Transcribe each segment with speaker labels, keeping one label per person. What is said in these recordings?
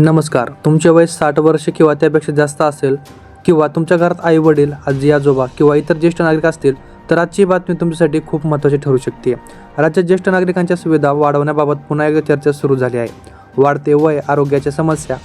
Speaker 1: नमस्कार. तुमचे वय 60 वर्ष किंवा त्यापेक्षा जास्त असेल किंवा तुमच्या घरात आई वडील, आजी आजोबा किंवा इतर ज्येष्ठ नागरिक असतील तर आजची बातमी तुमच्यासाठी खूप महत्त्वाची ठरू शकते. राज्यात ज्येष्ठ नागरिकांच्या सुविधा वाढवण्याबाबत पुन्हा एकदा चर्चा सुरू झाली आहे. वाढते वय, आरोग्याच्या समस्या,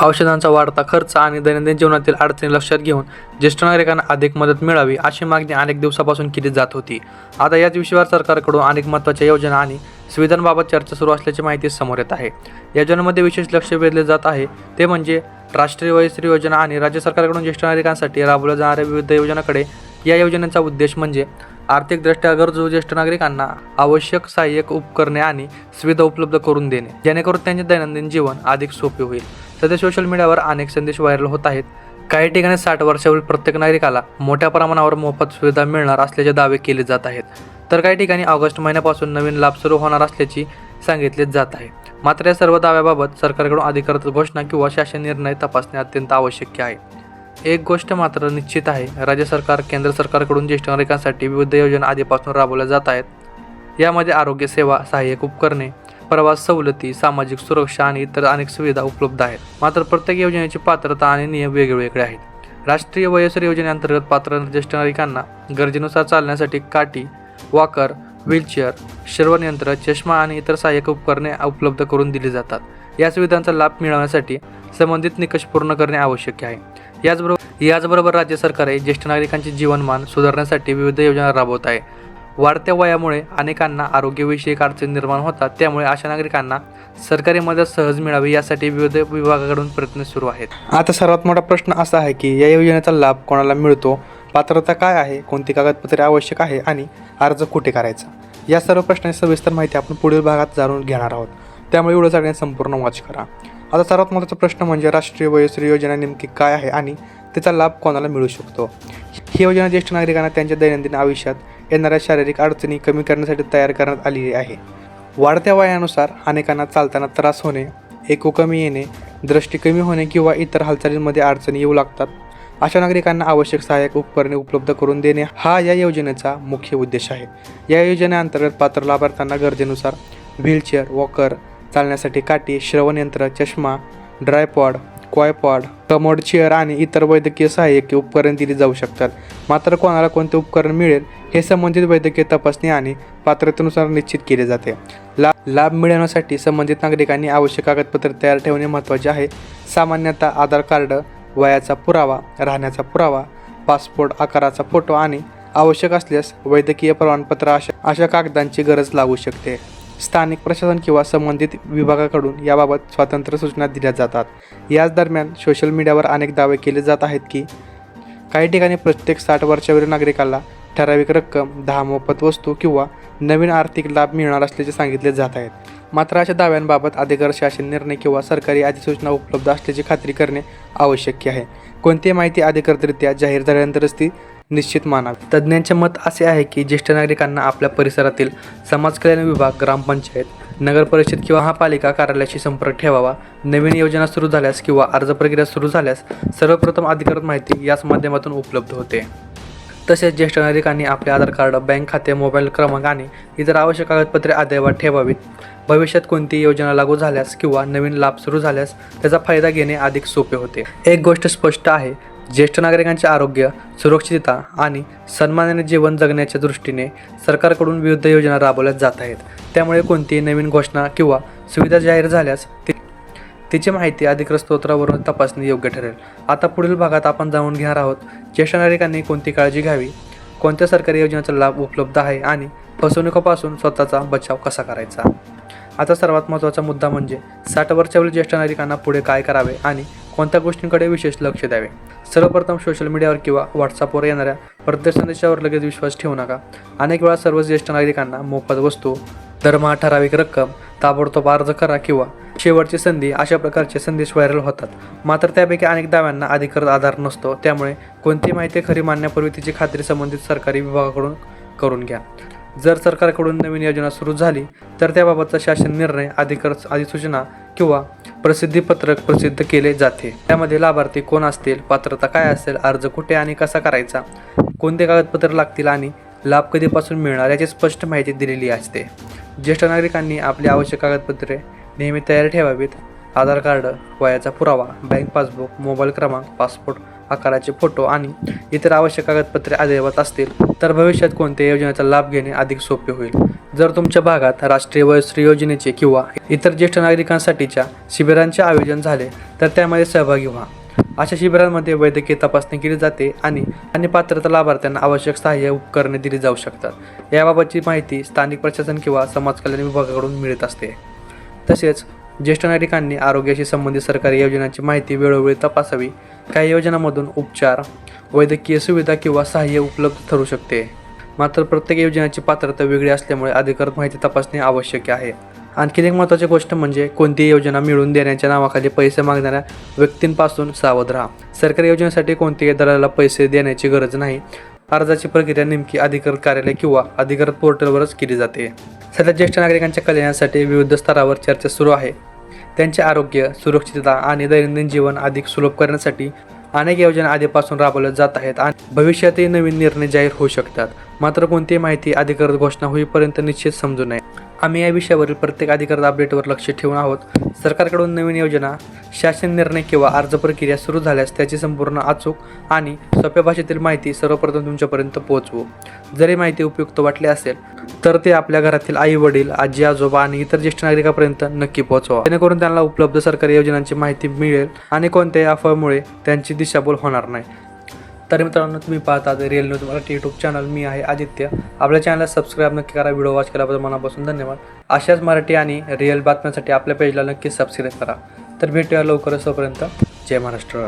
Speaker 1: औषधांचा वाढता खर्च आणि दैनंदिन जीवनातील अडचणी लक्षात घेऊन ज्येष्ठ नागरिकांना अधिक मदत मिळावी अशी मागणी अनेक दिवसापासून केली जात होती. आता याच विषयावर सरकारकडून अनेक महत्त्वाच्या योजना आणि सुविधांबाबत चर्चा सुरू असल्याची माहिती समोर येत आहे. या योजनांमध्ये विशेष लक्ष वेधले जात आहे ते म्हणजे राष्ट्रीय वयोश्री योजना आणि राज्य सरकारकडून ज्येष्ठ नागरिकांसाठी राबवल्या जाणाऱ्या विविध योजनांकडे. या योजनेचा उद्देश म्हणजे आर्थिकदृष्ट्या गरजू ज्येष्ठ नागरिकांना आवश्यक सहाय्यक उपकरणे आणि सुविधा उपलब्ध करून देणे, जेणेकरून त्यांचे दैनंदिन जीवन अधिक सोपे होईल. सध्या सोशल मीडियावर अनेक संदेश व्हायरल होत आहेत. काही ठिकाणी 60 वर्षावरील प्रत्येक नागरिकाला मोठ्या प्रमाणावर मोफत सुविधा मिळणार असल्याचे दावे केले जात आहेत, तर काही ठिकाणी ऑगस्ट महिन्यापासून नवीन लाभ सुरू होणार असल्याचे सांगितले जात आहे. मात्र या सर्व दाव्याबाबत सरकारकडून अधिकृत घोषणा किंवा शासन निर्णय तपासणे अत्यंत आवश्यक आहे. एक गोष्ट मात्र निश्चित आहे, राज्य सरकार, केंद्र सरकारकडून ज्येष्ठ नागरिकांसाठी विविध योजना आधीपासून राबवल्या जात आहेत. यामध्ये आरोग्य सेवा, सहाय्यक उपकरणे, प्रवास सवलती, सामाजिक सुरक्षा आणि इतर अनेक सुविधा उपलब्ध आहेत. मात्र प्रत्येक योजनेची पात्रता आणि नियम वेगवेगळे आहेत. राष्ट्रीय वयोश्री योजनेअंतर्गत पात्र ज्येष्ठ नागरिकांना गरजेनुसार चालण्यासाठी काठी, वॉकर, व्हीलचेअर, श्रवणयंत्र, चष्मा आणि इतर सहाय्यक उपकरणे उपलब्ध करून दिली जातात. या सुविधांचा लाभ मिळवण्यासाठी संबंधित निकष पूर्ण करणे आवश्यक आहे. याचबरोबर राज्य सरकार ज्येष्ठ नागरिकांचे जीवनमान सुधारण्यासाठी विविध योजना राबवत आहे. वाढत्या वयामुळे अनेकांना आरोग्यविषयक अडचणी निर्माण होतात, त्यामुळे अशा नागरिकांना सरकारी मदत सहज मिळावी यासाठी विविध विभागाकडून प्रयत्न सुरू आहेत. आता सर्वात मोठा प्रश्न असा आहे की या योजनेचा लाभ कोणाला मिळतो, पात्रता काय आहे, कोणती कागदपत्रे आवश्यक आहे आणि अर्ज कुठे करायचा, या सर्व प्रश्नांची सविस्तर माहिती आपण पुढील भागात जाणून घेणार आहोत. त्यामुळे व्हिडिओ सगळ्यांनी संपूर्ण वॉच करा. आता सर्वात महत्त्वाचा प्रश्न म्हणजे राष्ट्रीय वयोश्री योजना नेमकी काय आहे आणि त्याचा लाभ कोणाला मिळू शकतो. ही योजना ज्येष्ठ नागरिकांना त्यांच्या दैनंदिन आयुष्यात येणाऱ्या शारीरिक अडचणी कमी करण्यासाठी तयार करण्यात आलेली आहे. वाढत्या वयानुसार अनेकांना चालताना त्रास होणे, ऐकू कमी येणे, दृष्टी कमी होणे किंवा इतर हालचालींमध्ये अडचणी येऊ लागतात. अशा नागरिकांना आवश्यक सहाय्यक उपकरणे उपलब्ध करून देणे हा या योजनेचा मुख्य उद्देश आहे. या योजनेअंतर्गत पात्र लाभार्थ्यांना गरजेनुसार व्हीलचेअर, वॉकर, चालण्यासाठी काठी, श्रवणयंत्र, चष्मा, ड्रायपॉड, क्वायपॉड, कमोड चेअर आणि इतर वैद्यकीय सहाय्यक उपकरणे दिली जाऊ शकतात. मात्र कोणाला कोणते उपकरण मिळेल हे संबंधित वैद्यकीय तपासणी आणि पात्रतेनुसार निश्चित केले जाते. लाभ मिळवण्यासाठी संबंधित नागरिकांनी आवश्यक कागदपत्रे तयार ठेवणे महत्त्वाचे आहे. सामान्यतः आधार कार्ड, वयाचा पुरावा, राहण्याचा पुरावा, पासपोर्ट आकाराचा फोटो आणि आवश्यक असल्यास वैद्यकीय प्रमाणपत्र अशा कागदांची गरज लागू शकते. स्थानिक प्रशासन किंवा संबंधित विभागाकडून याबाबत स्वतंत्र सूचना दिल्या जातात. याच दरम्यान सोशल मीडियावर अनेक दावे केले जात आहेत की काही ठिकाणी प्रत्येक 60 वर्षावरील नागरिकाला ठराविक रक्कम, 10 मोफत वस्तू किंवा नवीन आर्थिक लाभ मिळणार असल्याचे सांगितले जात आहेत. मात्र अशा दाव्यांबाबत अधिकृत शासन निर्णय किंवा सरकारी अधिसूचना उपलब्ध असल्याची खात्री करणे आवश्यक आहे. कोणतीही माहिती अधिकृतरित्या जाहीर झाल्यानंतरच ती निश्चित मानावी. तज्ज्ञांचे मत असे आहे की ज्येष्ठ नागरिकांना आपल्या परिसरातील समाज कल्याण विभाग, ग्रामपंचायत, नगर परिषद किंवा महापालिका कार्यालयाशी संपर्क ठेवावा. नवीन योजना सुरू झाल्यास किंवा अर्ज प्रक्रिया सुरू झाल्यास सर्वप्रथम अधिकृत माहिती याच माध्यमातून उपलब्ध होते. तसेच ज्येष्ठ नागरिकांनी आपले आधार कार्ड, बँक खाते, मोबाईल क्रमांक आणि इतर आवश्यक कागदपत्रे अद्ययावत ठेवावीत. भविष्यात कोणतीही योजना लागू झाल्यास किंवा नवीन लाभ सुरू झाल्यास त्याचा फायदा घेणे अधिक सोपे होते. एक गोष्ट स्पष्ट आहे, ज्येष्ठ नागरिकांचे आरोग्य, सुरक्षितता आणि सन्मानाने जीवन जगण्याच्या दृष्टीने सरकारकडून विविध योजना राबवल्या जात आहेत. त्यामुळे कोणतीही नवीन घोषणा किंवा सुविधा जाहीर झाल्यास तिची माहिती अधिकृत स्त्रोतावरून तपासणे योग्य ठरेल. आता पुढील भागात आपण जाणून घेणार आहोत ज्येष्ठ नागरिकांनी कोणती काळजी घ्यावी, कोणत्या सरकारी योजनेचा लाभ उपलब्ध आहे आणि फसवणुकीपासून स्वतःचा बचाव कसा करायचा. आता सर्वात महत्त्वाचा मुद्दा म्हणजे 60 वर्षावरील ज्येष्ठ नागरिकांना पुढे काय करावे आणि कोणत्या गोष्टींकडे विशेष लक्ष द्यावे. सर्वप्रथम सोशल मीडियावर किंवा व्हॉट्सअपवर येणाऱ्या प्रत्येक संदेशावर लगेच विश्वास ठेवू नका. अनेक वेळा सर्व ज्येष्ठ नागरिकांना मोफत वस्तू, दरमहा ठराविक रक्कम, ताबडतोब अर्ज करा किंवा शेवटची संधी अशा प्रकारचे संदेश व्हायरल होतात. मात्र त्यापैकी अनेक दाव्यांना अधिकृत आधार नसतो. त्यामुळे कोणती माहिती खरी मानण्यापूर्वी तिची खात्री संबंधित सरकारी विभागाकडून करून घ्या. जर सरकारकडून नवीन योजना सुरू झाली तर त्याबाबतचा शासन निर्णय, अधिकृत अधिसूचना किंवा प्रसिद्धीपत्रक प्रसिद्ध केले जाते. त्यामध्ये लाभार्थी कोण असतील, पात्रता काय असेल, अर्ज कुठे आणि कसा करायचा, कोणते कागदपत्र लागतील आणि लाभ कधीपासून मिळणार याची स्पष्ट माहिती दिलेली असते. ज्येष्ठ नागरिकांनी आपली आवश्यक कागदपत्रे नेहमी तयार ठेवावीत. आधार कार्ड, वयाचा पुरावा, बँक पासबुक, मोबाईल क्रमांक, पासपोर्ट आकाराचे फोटो आणि इतर आवश्यक कागदपत्रे अद्ययावत असतील तर भविष्यात कोणत्याही योजनेचा लाभ घेणे अधिक सोपे होईल. जर तुमच्या भागात राष्ट्रीय वयोश्री योजनेचे किंवा इतर ज्येष्ठ नागरिकांसाठीच्या शिबिरांचे आयोजन झाले तर त्यामध्ये सहभागी व्हा. अशा शिबिरांमध्ये वैद्यकीय तपासणी केली जाते आणि पात्रता लाभार्थ्यांना आवश्यक सहाय्य उपकरणे दिली जाऊ शकतात. याबाबतची माहिती स्थानिक प्रशासन किंवा समाज कल्याण विभागाकडून मिळत असते. तसेच ज्येष्ठ नागरिकांनी आरोग्याशी संबंधित सरकारी योजनांची माहिती वेळोवेळी तपासावी. काही योजनांमधून उपचार, वैद्यकीय सुविधा किंवा सहाय्य उपलब्ध ठरू शकते. मात्र प्रत्येक योजनेची पात्रता वेगळी असल्यामुळे अधिकृत माहिती तपासणे आवश्यक आहे. आणखी एक महत्त्वाची गोष्ट म्हणजे कोणतीही योजना मिळवून देण्याच्या नावाखाली पैसे मागणाऱ्या व्यक्तींपासून सावध राहा. सरकारी योजनेसाठी कोणत्याही दलालाला पैसे देण्याची गरज नाही. अर्जाची प्रक्रिया नेमकी अधिकृत कार्यालय किंवा अधिकृत पोर्टलवरच केली जाते. सध्या ज्येष्ठ नागरिकांच्या कल्याणासाठी विविध स्तरावर चर्चा सुरू आहे. त्यांचे आरोग्य, सुरक्षितता आणि दैनंदिन जीवन अधिक सुलभ करण्यासाठी अनेक योजना आधीपासून राबवल्या जात आहेत आणि भविष्यातही नवीन निर्णय जाहीर होऊ शकतात. मात्र कोणतीही माहिती अधिकृत घोषणा होईपर्यंत निश्चित समजू नये. आम्ही या विषयावरील प्रत्येक अधिकृत अपडेटवर लक्ष ठेवून आहोत. सरकारकडून नवीन योजना, शासन निर्णय किंवा अर्ज प्रक्रिया सुरू झाल्यास त्याची संपूर्ण अचूक आणि सोप्या भाषेतील माहिती सर्वप्रथम तुमच्यापर्यंत पोहोचवू. जर ही माहिती उपयुक्त वाटली असेल तर ते आपल्या घरातील आई वडील, आजी आजोबा आणि इतर ज्येष्ठ नागरिकांपर्यंत नक्की पोहोचवा, जेणेकरून त्यांना उपलब्ध सरकारी योजनांची माहिती मिळेल आणि कोणत्याही अफवामुळे त्यांची दिशाभूल होणार नाही. तर मित्रांनो, तुम्ही पाहता real news Marathi YouTube channel. मी आहे आदित्य. आपल्या चॅनलला सबस्क्राईब नक्की करा. व्हिडिओ वॉच केल्याबद्दल मनापासून धन्यवाद. अशाच मराठी आणि रिअल बातम्यांसाठी आपल्या पेजला नक्की सबस्क्राईब करा. तर भेटूया लवकरच. तोपर्यंत जय महाराष्ट्र.